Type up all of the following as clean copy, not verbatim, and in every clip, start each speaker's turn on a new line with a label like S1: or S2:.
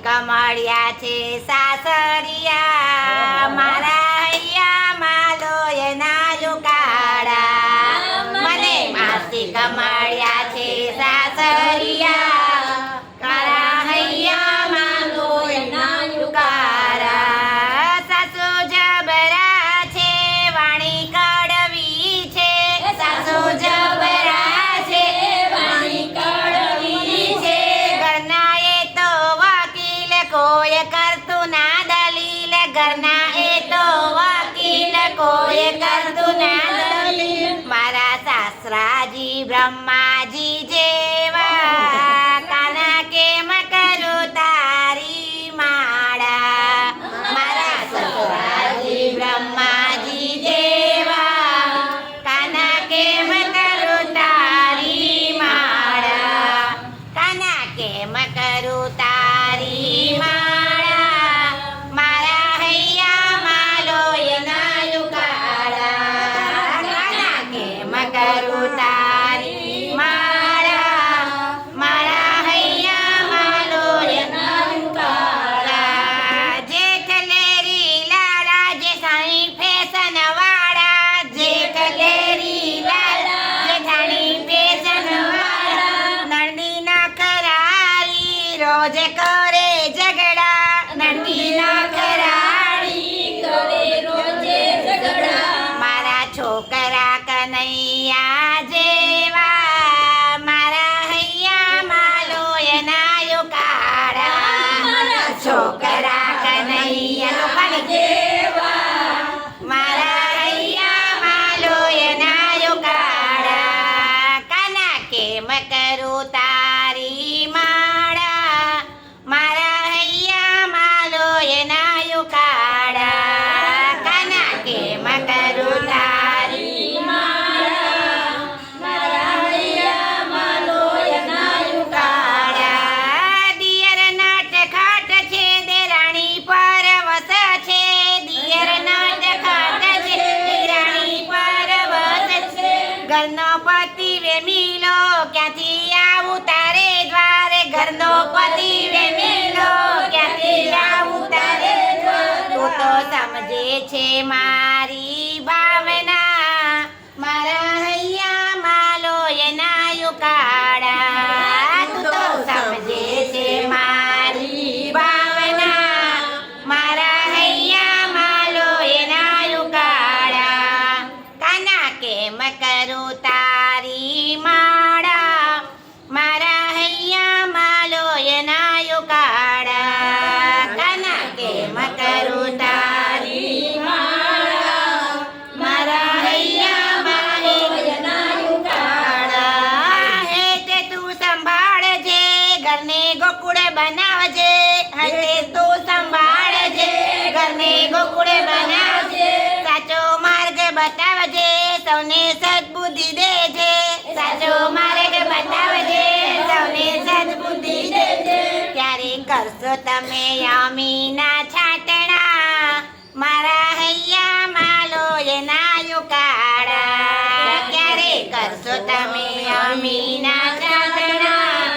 S1: કમળ્યા છે સાસરિયા મારા હૈયામાં લોયના લુકાડા મને માસી કમળ્યા છે સાસરિયા મારા હૈયામાં લોયના લુકાડા સાસુ જબરા છે વાણી કડવી છે સાસુ જબરા છે વાણી કડવી છે ઘરના એ તો વકીલ કોઈ કરતું ના દલીલ ઘરના એ તો વકીલ કોઈ કરતું ના દલીલ મારા સાસરાજી બ્રહ્માજી જેવા કાના કેમ કરું તારી માળા મારા સસરાજી બ્રહ્માજી જેવા કાના કેમ કરું તારી માળા કાના કેમ કરું તારી માળા મારા હૈયામાં લોયના લુકાડા કાના કેમ કરું તારી માળા મારા હૈયામાં લોયના લુકાડા જેઠ લેરી લાલા જે સાઈ ફેશન વાળા જેઠ લેરી લાલા જેઠાણી ફેશન વાળા નંદી ના કરારી રોજ કરે ઝઘડા નંદી ના કરારી કરે રોજે ઝઘડા મારા છોકરા કનૈયા જેવા મારા હૈયામાં લોયના લુકાડા મારા છોકરા કનૈયા લોકાની જેવા મારા હૈયામાં લોયના લુકાડા કાના કેમ કરું તારી માળા મારા હૈયામાં લોયના લુકાડા કાના કેમ કરું તારી માળા મારા હૈયામાં લોયના લુકાડા દિયર નટખટ છે દેરાણી પરવસ છે દિયર નટખટ છે દેરાણી પરવસ છે ઘરનો પતિ વેમીલો ક્યાંથી આવું તારે દ્વારે ઘરનો પતિ વેમીલો ક્યાંથી આવું તારે દ્વારે તું તો સમજે છે મારી ભાવના મારા હૈયામાં લોયના લુકાડા તું તો સમજે છે મારી ભાવના મારા હૈયામાં લોયના લુકાડા કાના કેમ કરું તારી માળા મારા હૈયામાં લોયના લુકાડા કાના કેમ કરું તારી માળા મારા હૈયામાં લોયના લુકાડા હે તે તું સંભાળજે ઘરને ગોકુળ બનાવજે હે તું સંભાળજે ઘરને ગોકુળ બનાવજે સાચો માર્ગ બતાવજે સૌને સદબુદ્ધિ દેજે સાચો માર્ગ બતાવજે સૌને સદબુદ્ધિ દેજે ત્યારે કરશો તમે અમીના છાટણા મારા હૈયામાં લોયના લુકાડા ક્યારે કરશો તમે અમીના છાટણા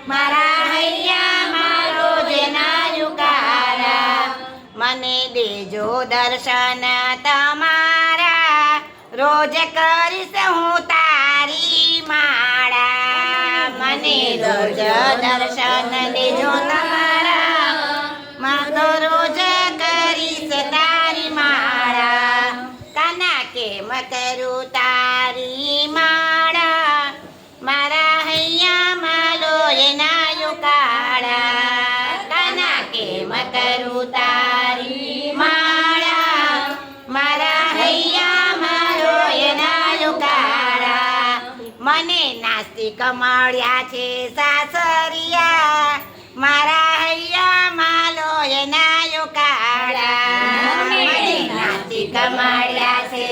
S1: મારા હૈયામાં લોયના લુકાડા મને દેજો દર્શન તમારા રોજ કરીશ હું તારી માળા મને રોજ દર્શન દેજો તમારા મારો રોજ કરીશ તારી માળા કાના કેમ કરું તારી માળા મારા હૈયામાં લોયના લુકાડા કાના કેમ કરું તારી માળા મારા હૈયામાં લોયના લુકાડા મને નાસ્તિક મળ્યા છે સાસરિયા મારા હૈયામાં લોયના લુકાડા મને નાસ્તિક મળ્યા છે